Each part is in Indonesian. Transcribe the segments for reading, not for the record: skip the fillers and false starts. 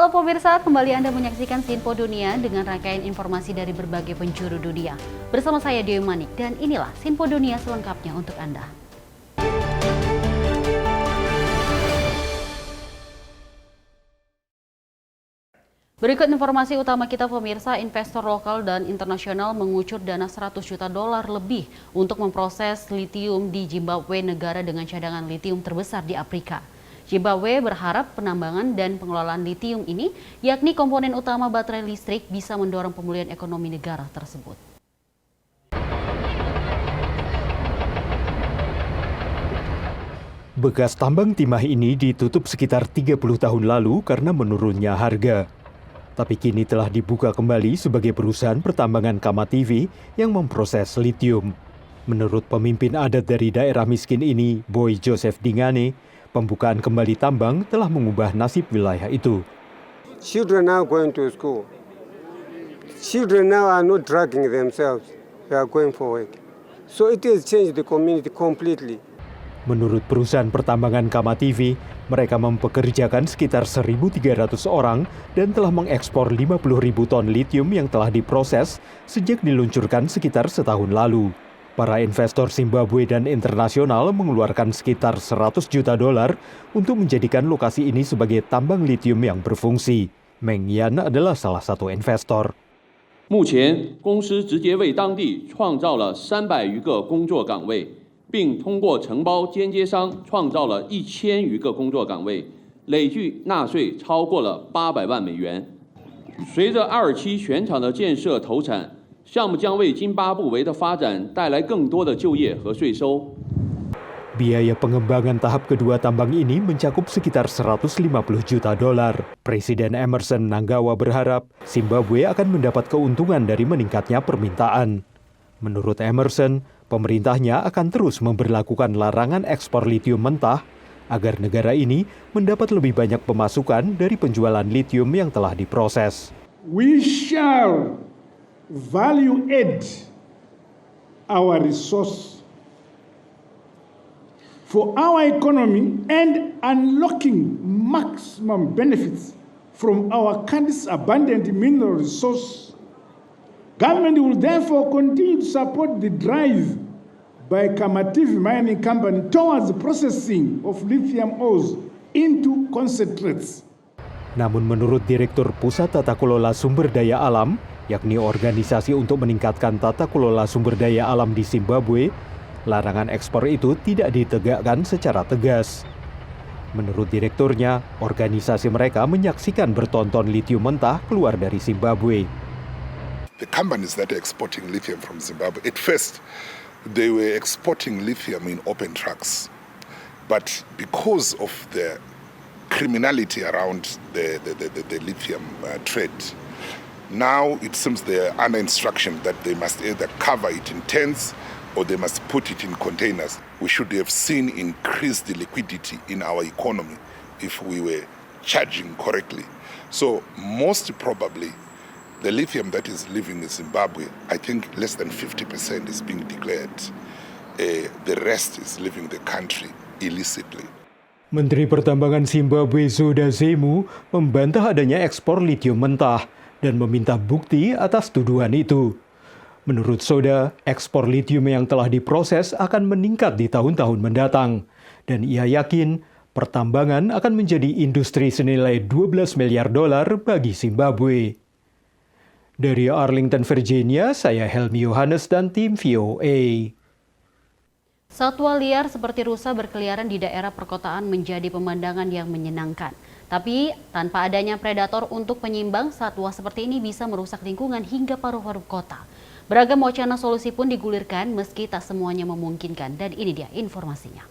Halo pemirsa, kembali Anda menyaksikan Sinpo Dunia dengan rangkaian informasi dari berbagai penjuru dunia. Bersama saya Dewi Manik dan inilah Sinpo Dunia selengkapnya untuk Anda. Berikut informasi utama kita pemirsa, investor lokal dan internasional mengucur dana $100 juta lebih untuk memproses litium di Zimbabwe, negara dengan cadangan litium terbesar di Afrika. Zimbabwe berharap penambangan dan pengelolaan litium ini, yakni komponen utama baterai listrik, bisa mendorong pemulihan ekonomi negara tersebut. Bekas tambang timah ini ditutup sekitar 30 tahun lalu karena menurunnya harga. Tapi kini telah dibuka kembali sebagai perusahaan pertambangan Kamative yang memproses litium. Menurut pemimpin adat dari daerah miskin ini, Boy Joseph Dingane, pembukaan kembali tambang telah mengubah nasib wilayah itu. Children are going to school. Children now are not dragging themselves. They are going for work. So it has changed the community completely. Menurut perusahaan pertambangan Kamative, mereka mempekerjakan sekitar 1.300 orang dan telah mengekspor 50.000 ton litium yang telah diproses sejak diluncurkan sekitar setahun lalu. Para investor Zimbabwe dan internasional mengeluarkan sekitar $100 juta untuk menjadikan lokasi ini sebagai tambang litium yang berfungsi. Meng Yan adalah salah satu investor. 目前，公司直接为当地创造了300余个工作岗位，并通过承包间接商创造了1000余个工作岗位，累计纳税超过了800万美元。随着阿尔七全厂的建设投产， 项目将为津巴布韦的发展带来更多的就业和税收。 Biaya pengembangan tahap kedua tambang ini mencakup sekitar $150 juta. Presiden Emmerson Mnangagwa berharap Zimbabwe akan mendapat keuntungan dari meningkatnya permintaan. Menurut Emmerson, pemerintahnya akan terus memberlakukan larangan ekspor litium mentah agar negara ini mendapat lebih banyak pemasukan dari penjualan litium yang telah diproses. We shall value add our resource for our economy and unlocking maximum benefits from our country's abundant mineral resource. Government will therefore continue to support the drive by Kamative Mining Company towards the processing of lithium ores into concentrates. Namun menurut Direktur Pusat Tata Kelola Sumber Daya Alam, yakni organisasi untuk meningkatkan tata kelola sumber daya alam di Zimbabwe, larangan ekspor itu tidak ditegakkan secara tegas. Menurut direkturnya, organisasi mereka menyaksikan bertonton litium mentah keluar dari Zimbabwe. The companies that are exporting lithium from Zimbabwe, at first they were exporting lithium in open trucks. But because of the criminality around the lithium trade, now it seems they are under instruction that they must either cover it in tents or they must put it in containers. We should have seen increased liquidity in our economy if we were charging correctly. So most probably the lithium that is leaving Zimbabwe, I think less than 50% is being declared. The rest is leaving the country illicitly. Menteri Pertambangan Zimbabwe Zoda Zemu membantah adanya ekspor litium mentah dan meminta bukti atas tuduhan itu. Menurut Zoda, ekspor litium yang telah diproses akan meningkat di tahun-tahun mendatang. Dan ia yakin pertambangan akan menjadi industri senilai $12 miliar bagi Zimbabwe. Dari Arlington, Virginia, saya Helmi Yohanes dan tim VOA. Satwa liar seperti rusa berkeliaran di daerah perkotaan menjadi pemandangan yang menyenangkan. Tapi tanpa adanya predator untuk penyimbang, satwa seperti ini bisa merusak lingkungan hingga paruh-paruh kota. Beragam wacana solusi pun digulirkan meski tak semuanya memungkinkan. Dan ini dia informasinya.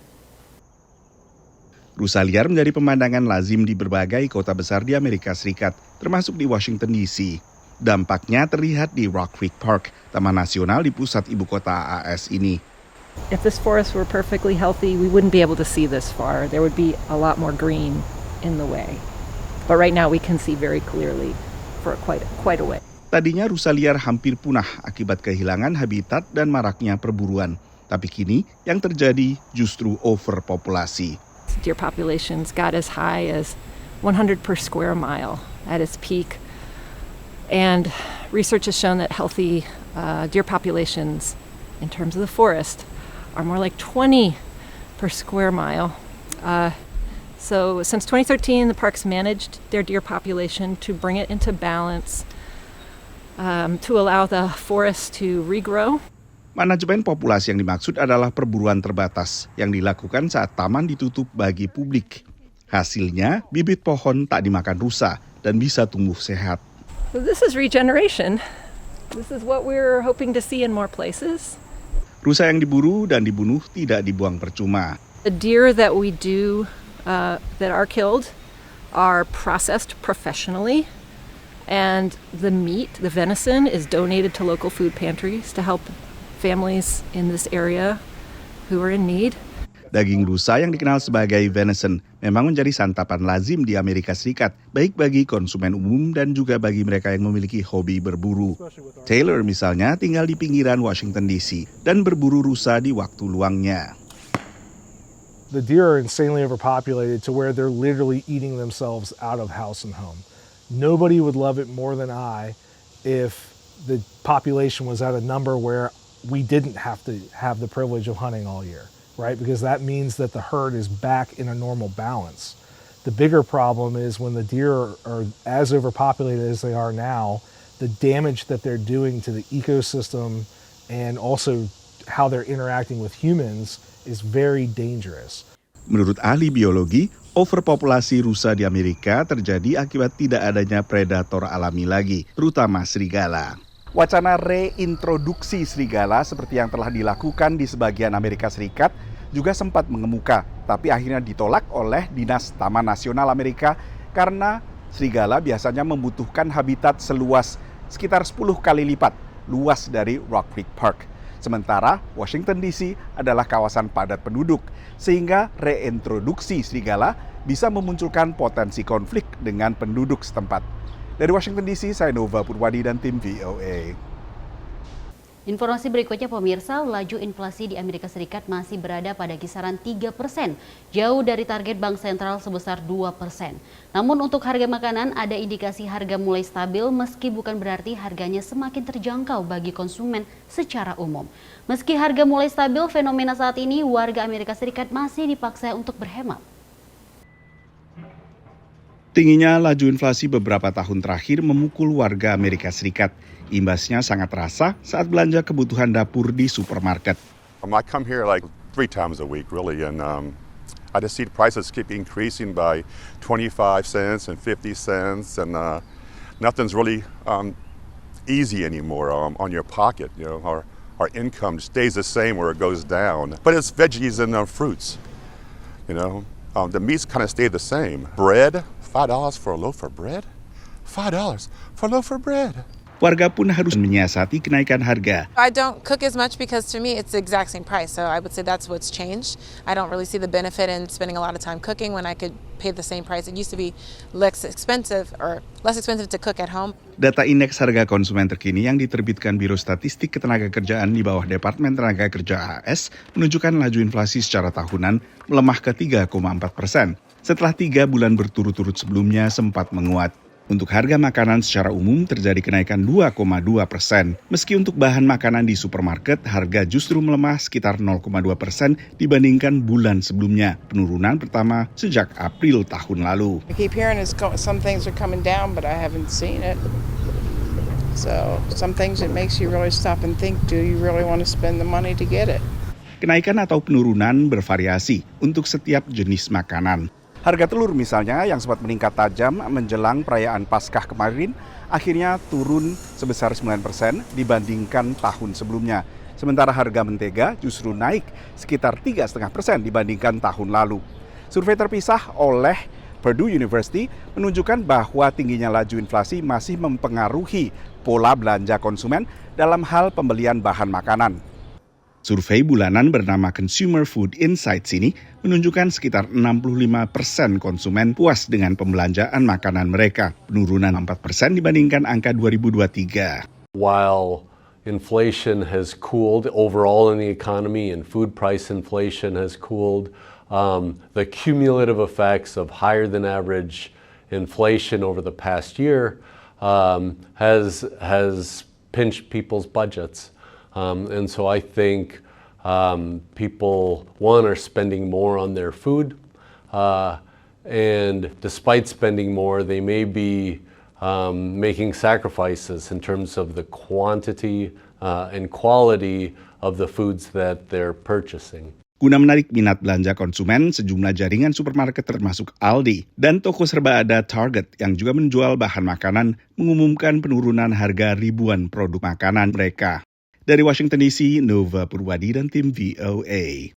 Rusa liar menjadi pemandangan lazim di berbagai kota besar di Amerika Serikat, termasuk di Washington DC. Dampaknya terlihat di Rock Creek Park, taman nasional di pusat ibu kota AS ini. If this forest were perfectly healthy, we wouldn't be able to see this far. There would be a lot more green in the way. But right now we can see very clearly for quite a way. Tadinya rusa liar hampir punah akibat kehilangan habitat dan maraknya perburuan. Tapi kini yang terjadi justru overpopulasi. Deer populations got as high as 100 per square mile at its peak. And research has shown that healthy deer populations, in terms of the forest, are more like 20 per square mile. So since 2013, the parks managed their deer population to bring it into balance, to allow the forest to regrow. Manajemen populasi yang dimaksud adalah perburuan terbatas yang dilakukan saat taman ditutup bagi publik. Hasilnya, bibit pohon tak dimakan rusa dan bisa tumbuh sehat. So this is regeneration. This is what we're hoping to see in more places. Rusa yang diburu dan dibunuh tidak dibuang percuma. The deer that we do that are killed are processed professionally, and the meat, the venison, is donated to local food pantries to help families in this area who are in need. Daging rusa yang dikenal sebagai venison memang menjadi santapan lazim di Amerika Serikat, baik bagi konsumen umum dan juga bagi mereka yang memiliki hobi berburu. Taylor misalnya tinggal di pinggiran Washington DC dan berburu rusa di waktu luangnya. The deer are insanely overpopulated to where they're literally eating themselves out of house and home. Nobody would love it more than I if the population was at a number where we didn't have to have the privilege of hunting all year, right? Because that means that the herd is back in a normal balance. The bigger problem is when the deer are as overpopulated as they are now, the damage that they're doing to the ecosystem and also how they're interacting with humans is very dangerous. Menurut ahli biologi, overpopulasi rusa di Amerika terjadi akibat tidak adanya predator alami lagi, terutama serigala. Wacana reintroduksi serigala seperti yang telah dilakukan di sebagian Amerika Serikat juga sempat mengemuka, tapi akhirnya ditolak oleh Dinas Taman Nasional Amerika karena serigala biasanya membutuhkan habitat seluas sekitar 10 kali lipat luas dari Rock Creek Park. Sementara Washington DC adalah kawasan padat penduduk, sehingga reintroduksi serigala bisa memunculkan potensi konflik dengan penduduk setempat. Dari Washington DC, saya Nova Purwadi dan tim VOA. Informasi berikutnya pemirsa, laju inflasi di Amerika Serikat masih berada pada kisaran 3%, jauh dari target Bank Sentral sebesar 2%. Namun untuk harga makanan ada indikasi harga mulai stabil meski bukan berarti harganya semakin terjangkau bagi konsumen secara umum. Meski harga mulai stabil, fenomena saat ini warga Amerika Serikat masih dipaksa untuk berhemat. Tingginya laju inflasi beberapa tahun terakhir memukul warga Amerika Serikat. Imbasnya sangat terasa saat belanja kebutuhan dapur di supermarket. I come here like 3 times a week really, and I just see the prices keep increasing by 25 cents and 50 cents, and nothing's really easy anymore on your pocket. You know, our income stays the same or it goes down. But it's veggies and fruits. You know, the meats kind of stay the same. Bread, $5 for a loaf of bread? $5 for a loaf of bread. Warga pun harus menyiasati kenaikan harga. I don't cook as much because to me it's the exact same price. So I would say that's what's changed. I don't really see the benefit in spending a lot of time cooking when I could pay the same price. It used to be less expensive to cook at home. Data indeks harga konsumen terkini yang diterbitkan Biro Statistik Ketenagakerjaan di bawah Departemen Tenaga Kerja AS menunjukkan laju inflasi secara tahunan melemah ke 3,4%. Setelah 3 bulan berturut-turut sebelumnya sempat menguat. Untuk harga makanan secara umum terjadi kenaikan 2,2%. Meski untuk bahan makanan di supermarket, harga justru melemah sekitar 0,2% dibandingkan bulan sebelumnya. Penurunan pertama sejak April tahun lalu. I keep hearing some things are coming down, but I haven't seen it. So some things it makes you really stop and think, do you really want to spend the money to get it? Kenaikan atau penurunan bervariasi untuk setiap jenis makanan. Harga telur misalnya yang sempat meningkat tajam menjelang perayaan Paskah kemarin akhirnya turun sebesar 9% dibandingkan tahun sebelumnya. Sementara harga mentega justru naik sekitar 3,5% dibandingkan tahun lalu. Survei terpisah oleh Purdue University menunjukkan bahwa tingginya laju inflasi masih mempengaruhi pola belanja konsumen dalam hal pembelian bahan makanan. Survei bulanan bernama Consumer Food Insights ini menunjukkan sekitar 65% konsumen puas dengan pembelanjaan makanan mereka, penurunan 4% dibandingkan angka 2023. While inflation has cooled overall in the economy and food price inflation has cooled, the cumulative effects of higher than average inflation over the past year has pinched people's budgets. And so I think people, one, are spending more on their food, and despite spending more, they may be making sacrifices in terms of the quantity and quality of the foods that they're purchasing. Guna menarik minat belanja konsumen, sejumlah jaringan supermarket termasuk Aldi dan toko serba ada Target yang juga menjual bahan makanan mengumumkan penurunan harga ribuan produk makanan mereka. Dari Washington DC, Nova Purwadi dan tim VOA.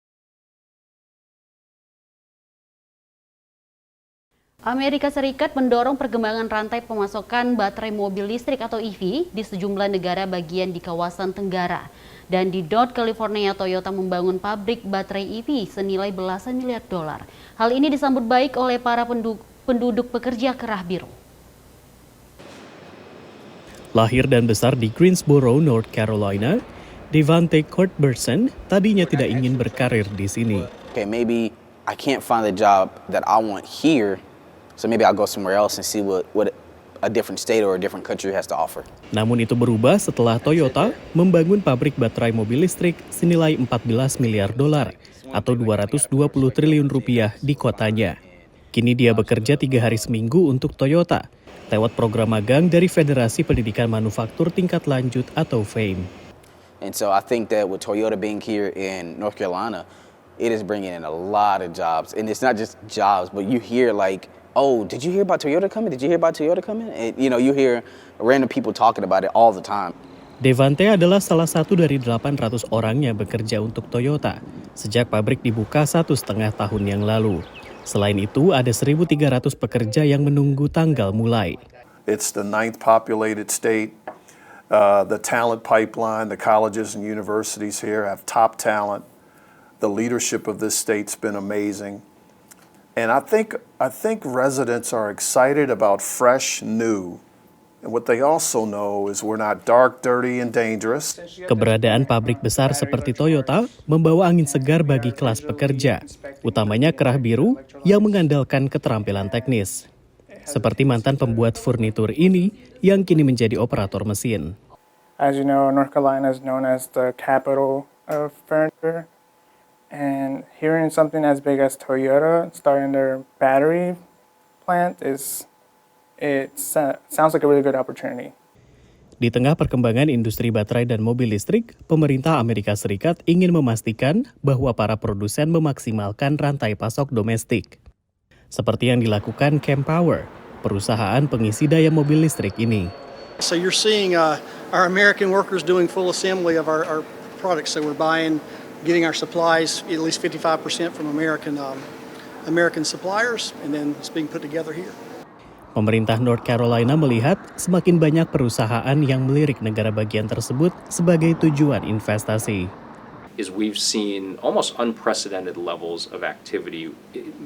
Amerika Serikat mendorong perkembangan rantai pemasokan baterai mobil listrik atau EV di sejumlah negara bagian di kawasan Tenggara. Dan di North California, Toyota membangun pabrik baterai EV senilai belasan miliar dolar. Hal ini disambut baik oleh para penduduk pekerja kerah biru. Lahir dan besar di Greensboro, North Carolina, Devante Cuthbertson tadinya tidak ingin berkarir di sini. Okay, maybe I can't find the job that I want here, so maybe I'll go somewhere else and see what a different state or a different country has to offer. Namun itu berubah setelah Toyota membangun pabrik baterai mobil listrik senilai 14 miliar dolar atau 220 triliun rupiah di kotanya. Kini dia bekerja 3 hari seminggu untuk Toyota lewat program magang dari Federasi Pendidikan Manufaktur Tingkat Lanjut atau FAME. And so I think that with Toyota being here in North Carolina, it is bringing in a lot of jobs. And it's not just jobs, but you hear like, oh, did you hear about Toyota coming? Did you hear about Toyota coming? And, you know, you hear random people talking about it all the time. Devante adalah salah satu dari 800 orang yang bekerja untuk Toyota sejak pabrik dibuka 1,5 tahun yang lalu. Selain itu, ada 1.300 pekerja yang menunggu tanggal mulai. It's the 9th populated state. The talent pipeline, the colleges and universities here have top talent. The leadership of this state's been amazing. And I think residents are excited about fresh, new. And what they also know is we're not dark, dirty, and dangerous. Keberadaan pabrik besar seperti Toyota membawa angin segar bagi kelas pekerja, utamanya kerah biru yang mengandalkan keterampilan teknis. Seperti mantan pembuat furnitur ini yang kini menjadi operator mesin. As you know, North Carolina is known as the capital of furniture. And hearing something as big as Toyota starting their battery plant sounds like a really good opportunity. Di tengah perkembangan industri baterai dan mobil listrik, pemerintah Amerika Serikat ingin memastikan bahwa para produsen memaksimalkan rantai pasok domestik. Seperti yang dilakukan Kempower, perusahaan pengisi daya mobil listrik ini. So you're seeing our American workers doing full assembly of our products. So we're getting our supplies at least 55% from American suppliers, and then it's being put together here. Pemerintah North Carolina melihat semakin banyak perusahaan yang melirik negara bagian tersebut sebagai tujuan investasi. We've seen almost unprecedented levels of activity,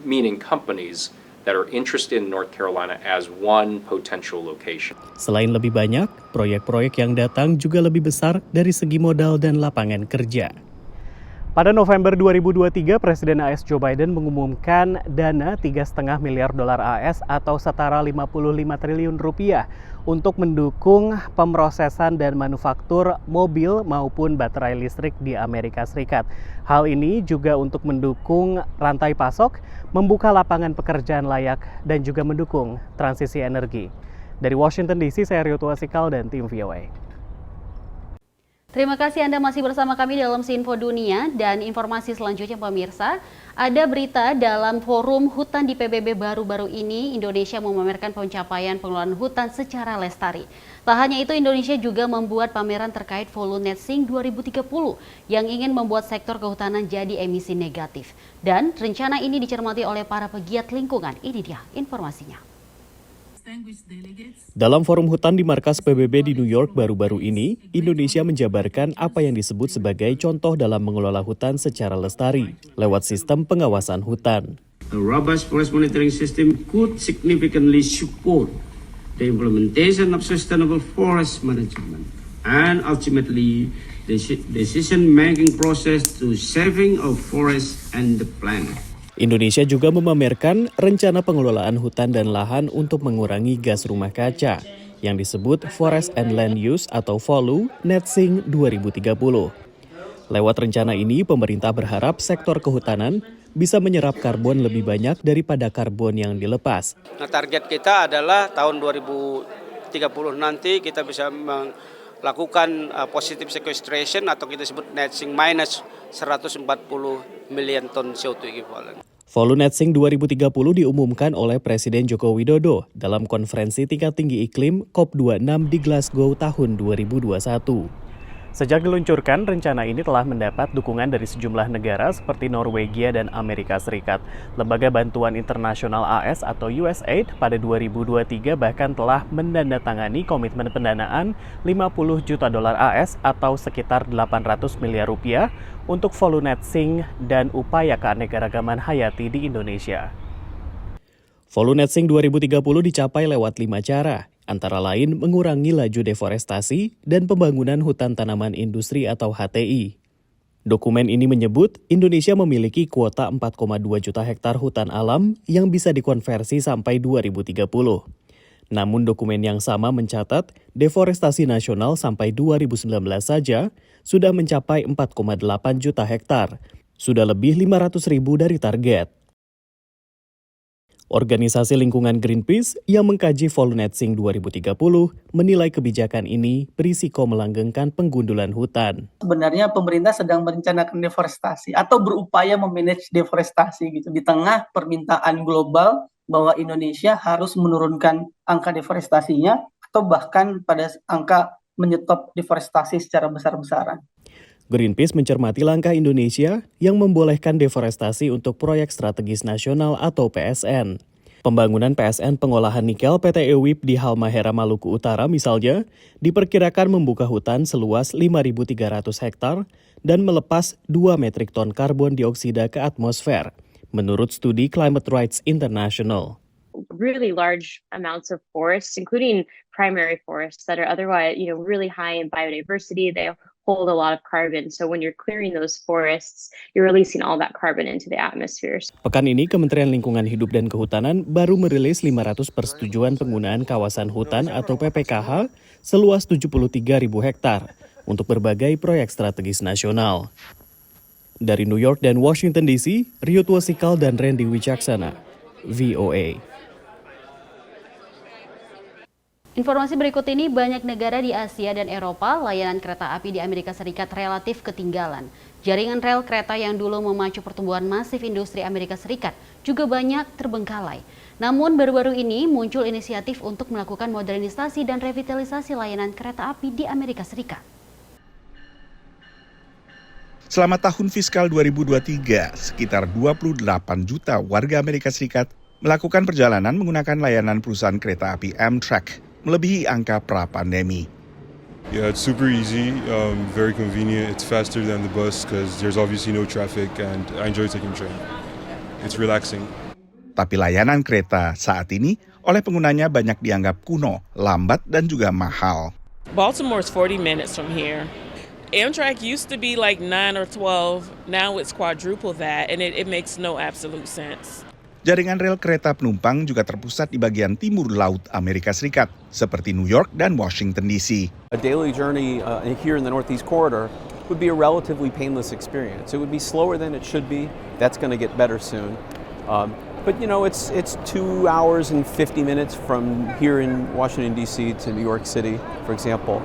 meaning companies that are interested in North Carolina as one potential location. Selain lebih banyak, proyek-proyek yang datang juga lebih besar dari segi modal dan lapangan kerja. Pada November 2023, Presiden AS Joe Biden mengumumkan dana 3,5 miliar dolar AS atau setara 55 triliun rupiah untuk mendukung pemrosesan dan manufaktur mobil maupun baterai listrik di Amerika Serikat. Hal ini juga untuk mendukung rantai pasok, membuka lapangan pekerjaan layak, dan juga mendukung transisi energi. Dari Washington DC, saya Rio Tuasikal dan tim VOA. Terima kasih Anda masih bersama kami dalam Sinfo Dunia, dan informasi selanjutnya pemirsa, ada berita dalam forum hutan di PBB baru-baru ini, Indonesia memamerkan pencapaian pengelolaan hutan secara lestari. Tak hanya itu, Indonesia juga membuat pameran terkait Volunet-Sync 2030 yang ingin membuat sektor kehutanan jadi emisi negatif. Dan rencana ini dicermati oleh para pegiat lingkungan. Ini dia informasinya. Dalam forum hutan di markas PBB di New York baru-baru ini, Indonesia menjabarkan apa yang disebut sebagai contoh dalam mengelola hutan secara lestari lewat sistem pengawasan hutan. A robust forest monitoring system could significantly support the implementation of sustainable forest management and ultimately the decision-making process to saving of forests and the planet. Indonesia juga memamerkan rencana pengelolaan hutan dan lahan untuk mengurangi gas rumah kaca yang disebut Forest and Land Use atau FOLU Netsing 2030. Lewat rencana ini, pemerintah berharap sektor kehutanan bisa menyerap karbon lebih banyak daripada karbon yang dilepas. Nah, target kita adalah tahun 2030 nanti kita bisa melakukan positive sequestration atau kita sebut netsing minus 140 million ton CO2 equivalent. Volume Netsing 2030 diumumkan oleh Presiden Joko Widodo dalam konferensi tingkat tinggi iklim COP26 di Glasgow tahun 2021. Sejak diluncurkan, rencana ini telah mendapat dukungan dari sejumlah negara seperti Norwegia dan Amerika Serikat. Lembaga Bantuan Internasional AS atau USAID pada 2023 bahkan telah menandatangani komitmen pendanaan 50 juta dolar AS atau sekitar 800 miliar rupiah untuk volume netsing dan upaya keanekaragaman hayati di Indonesia. Volume netsing 2030 dicapai lewat 5 cara. Antara lain mengurangi laju deforestasi dan pembangunan hutan tanaman industri atau HTI. Dokumen ini menyebut Indonesia memiliki kuota 4,2 juta hektar hutan alam yang bisa dikonversi sampai 2030. Namun dokumen yang sama mencatat deforestasi nasional sampai 2019 saja sudah mencapai 4,8 juta hektar, sudah lebih 500.000 dari target. Organisasi lingkungan Greenpeace yang mengkaji volume netsing 2030 menilai kebijakan ini berisiko melanggengkan penggundulan hutan. Sebenarnya pemerintah sedang merencanakan deforestasi atau berupaya memanage deforestasi gitu di tengah permintaan global bahwa Indonesia harus menurunkan angka deforestasinya atau bahkan pada angka menyetop deforestasi secara besar-besaran. Greenpeace mencermati langkah Indonesia yang membolehkan deforestasi untuk proyek strategis nasional atau PSN. Pembangunan PSN pengolahan nikel PT EWIP di Halmahera, Maluku Utara misalnya, diperkirakan membuka hutan seluas 5.300 hektar dan melepas 2 metrik ton karbon dioksida ke atmosfer, menurut studi Climate Rights International. Really large amounts of forests, including primary forests that are otherwise, really high in biodiversity. They hold a lot of carbon. So when you're clearing those forests, you're releasing all that carbon into the atmosphere. Pekan ini, Kementerian Lingkungan Hidup dan Kehutanan baru merilis 500 persetujuan penggunaan kawasan hutan atau PPKH seluas 73.000 hektar untuk berbagai proyek strategis nasional. Dari New York dan Washington DC, Ryut Wasikal dan Randy Wicaksana, VOA. Informasi berikut ini, banyak negara di Asia dan Eropa, layanan kereta api di Amerika Serikat relatif ketinggalan. Jaringan rel kereta yang dulu memacu pertumbuhan masif industri Amerika Serikat juga banyak terbengkalai. Namun baru-baru ini muncul inisiatif untuk melakukan modernisasi dan revitalisasi layanan kereta api di Amerika Serikat. Selama tahun fiskal 2023, sekitar 28 juta warga Amerika Serikat melakukan perjalanan menggunakan layanan perusahaan kereta api Amtrak, melebihi angka pra-pandemi. Yeah, it's super easy, very convenient. It's faster than the bus because there's obviously no traffic and I enjoy taking train. It's relaxing. Tapi layanan kereta saat ini oleh penggunanya banyak dianggap kuno, lambat dan juga mahal. Baltimore's 40 minutes from here. Amtrak used to be like 9 or 12. Now it's quadruple that and it makes no absolute sense. Jaringan rel kereta penumpang juga terpusat di bagian timur laut Amerika Serikat, seperti New York dan Washington DC. A daily journey here in the Northeast Corridor would be a relatively painless experience. It would be slower than it should be. That's going to get better soon. But it's 2 hours and 50 minutes from here in Washington DC to New York City, for example.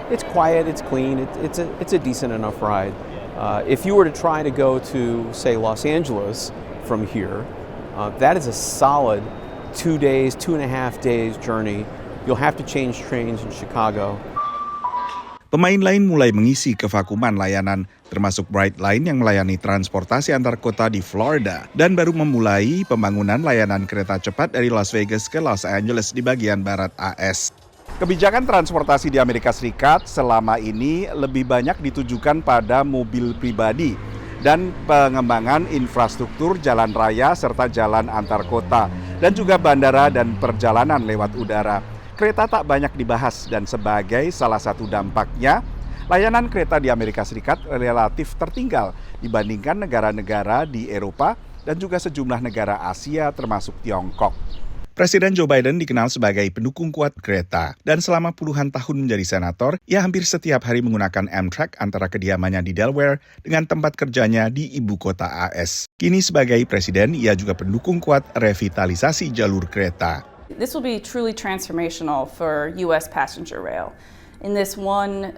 It's quiet, it's clean, it's a decent enough ride. If you were to try to go to, say, Los Angeles from here, that is a solid 2 days, 2.5 days journey. You'll have to change trains in Chicago. Pemain lain mulai mengisi kevakuman layanan, termasuk Brightline yang melayani transportasi antar kota di Florida dan baru memulai pembangunan layanan kereta cepat dari Las Vegas ke Los Angeles di bagian barat AS. Kebijakan transportasi di Amerika Serikat selama ini lebih banyak ditujukan pada mobil pribadi dan pengembangan infrastruktur jalan raya serta jalan antar kota dan juga bandara dan perjalanan lewat udara. Kereta tak banyak dibahas dan sebagai salah satu dampaknya, layanan kereta di Amerika Serikat relatif tertinggal dibandingkan negara-negara di Eropa dan juga sejumlah negara Asia termasuk Tiongkok. Presiden Joe Biden dikenal sebagai pendukung kuat Greta, dan selama puluhan tahun menjadi senator, ia hampir setiap hari menggunakan Amtrak antara kediamannya di Delaware dengan tempat kerjanya di ibu kota AS. Kini sebagai presiden, ia juga pendukung kuat revitalisasi jalur Greta. This will be truly transformational for U.S. passenger rail. In this one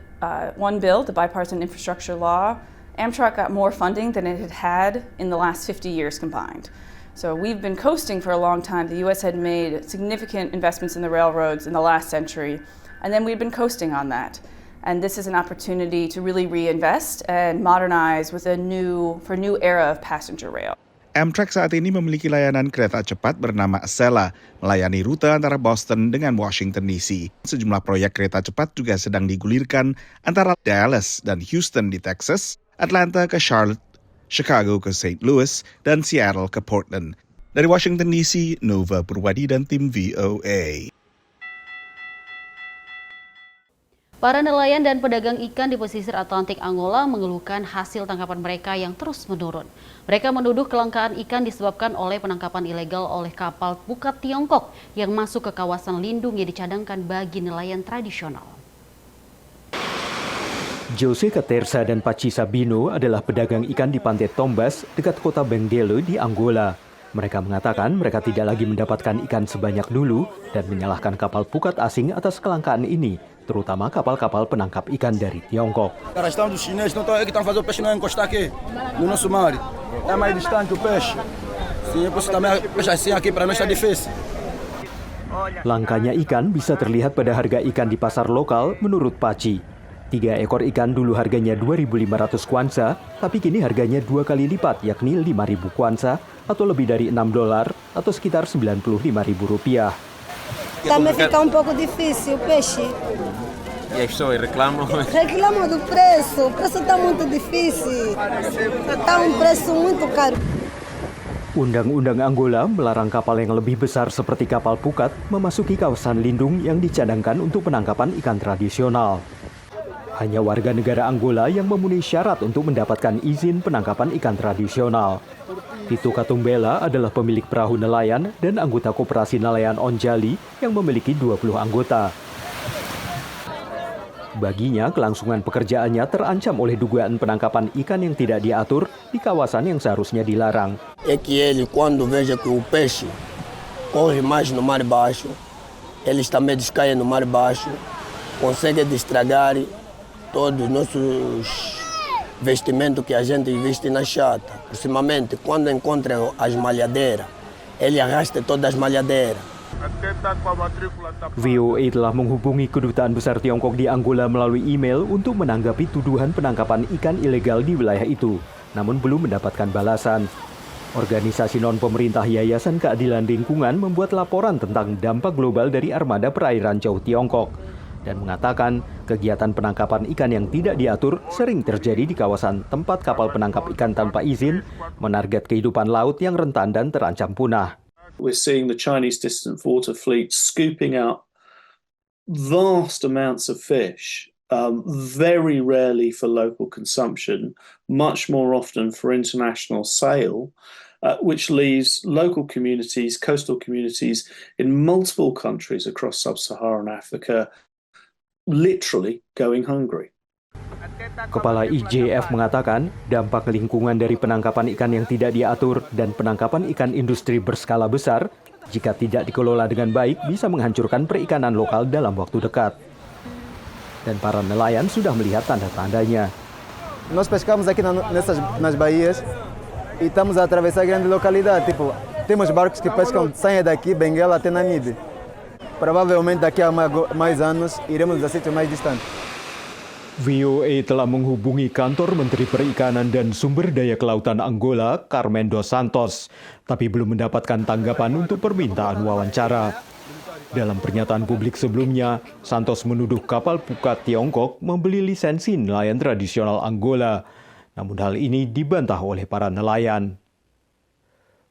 bill, the Bipartisan Infrastructure Law, Amtrak got more funding than it had in the last 50 years combined. So we've been coasting for a long time. The U.S. had made significant investments in the railroads in the last century, and then we've been coasting on that. And this is an opportunity to really reinvest and modernize with a new era of passenger rail. Amtrak saat ini memiliki layanan kereta cepat bernama Acela, melayani rute antara Boston dengan Washington DC. Sejumlah proyek kereta cepat juga sedang digulirkan antara Dallas dan Houston di Texas, Atlanta ke Charlotte, Chicago ke St. Louis, dan Seattle ke Portland. Dari Washington DC, Nova Purwadi dan tim VOA. Para nelayan dan pedagang ikan di pesisir Atlantik Angola mengeluhkan hasil tangkapan mereka yang terus menurun. Mereka menuduh kelangkaan ikan disebabkan oleh penangkapan ilegal oleh kapal pukat Tiongkok yang masuk ke kawasan lindung yang dicadangkan bagi nelayan tradisional. Jose Catersa dan Pachi Sabino adalah pedagang ikan di pantai Tombas dekat kota Benguela di Angola. Mereka mengatakan mereka tidak lagi mendapatkan ikan sebanyak dulu dan menyalahkan kapal pukat asing atas kelangkaan ini, terutama kapal-kapal penangkap ikan dari Tiongkok. Cara estão dos chineses, não estão que fazendo o peixe não encostar aqui no nosso mar. É mais distante o peixe. Sim, por isso também peixe assim aqui para nós está difícil. Langkanya ikan bisa terlihat pada harga ikan di pasar lokal menurut Pachi. 3 ekor ikan dulu harganya 2.500 kwanza, tapi kini harganya 2 kali lipat, yakni 5.000 kwanza atau lebih dari $6 atau sekitar Rp95.000. Também fica pouco difícil o peixe. E as pessoas reclamam? Reclamam do preço. O preço está muito difícil. Está preço muito caro. Undang-undang Angola melarang kapal yang lebih besar seperti kapal pukat memasuki kawasan lindung yang dicadangkan untuk penangkapan ikan tradisional. Hanya warga negara Angola yang memenuhi syarat untuk mendapatkan izin penangkapan ikan tradisional. Tito Katumbela adalah pemilik perahu nelayan dan anggota koperasi nelayan Onjali yang memiliki 20 anggota. Baginya, kelangsungan pekerjaannya terancam oleh dugaan penangkapan ikan yang tidak diatur di kawasan yang seharusnya dilarang. É que ele, quando veja que o peixe corre mais no mar baixo, eles também descaem no mar baixo, conseguem estragar todos os nossos vestimentos que a gente veste na chata. Proximamente, quando encontram as malhadeiras, ele arrasta todas as malhadeiras. VOA telah menghubungi Kedutaan Besar Tiongkok di Angola melalui email untuk menanggapi tuduhan penangkapan ikan ilegal di wilayah itu, namun belum mendapatkan balasan. Organisasi non-pemerintah Yayasan Keadilan Lingkungan membuat laporan tentang dampak global dari armada perairan jauh Tiongkok dan mengatakan kegiatan penangkapan ikan yang tidak diatur sering terjadi di kawasan tempat kapal penangkap ikan tanpa izin menarget kehidupan laut yang rentan dan terancam punah. We're seeing the Chinese distant water fleet scooping out vast amounts of fish, very rarely for local consumption, much more often for international sale, which leaves local communities, coastal communities in multiple countries across sub-Saharan Africa literally going hungry. Kepala IJF mengatakan dampak lingkungan dari penangkapan ikan yang tidak diatur dan penangkapan ikan industri berskala besar jika tidak dikelola dengan baik bisa menghancurkan perikanan lokal dalam waktu dekat. Dan para nelayan sudah melihat tanda-tandanya. Nós pescamos aqui nas baías e estamos a atravessar grande localidade. Tipo, temos barcos que pescam, saem daqui, Benguela até Namibe. Provavelmente daqui a mais anos iremos a sítios mais distantes. VOA telah menghubungi kantor Menteri Perikanan dan Sumber Daya Kelautan Angola, Carmen dos Santos, tapi belum mendapatkan tanggapan untuk permintaan wawancara. Dalam pernyataan publik sebelumnya, Santos menuduh kapal pukat Tiongkok membeli lisensi nelayan tradisional Angola. Namun hal ini dibantah oleh para nelayan.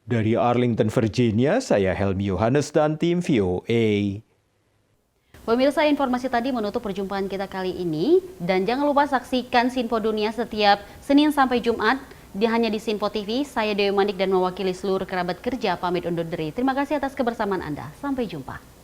Dari Arlington, Virginia, saya Helmi Yohanes dan tim VOA. Pemirsa, informasi tadi menutup perjumpaan kita kali ini. Dan jangan lupa saksikan Sinpo Dunia setiap Senin sampai Jumat Hanya di Sinpo TV, saya Dewi Manik dan mewakili seluruh kerabat kerja pamit undur diri. Terima kasih atas kebersamaan Anda. Sampai jumpa.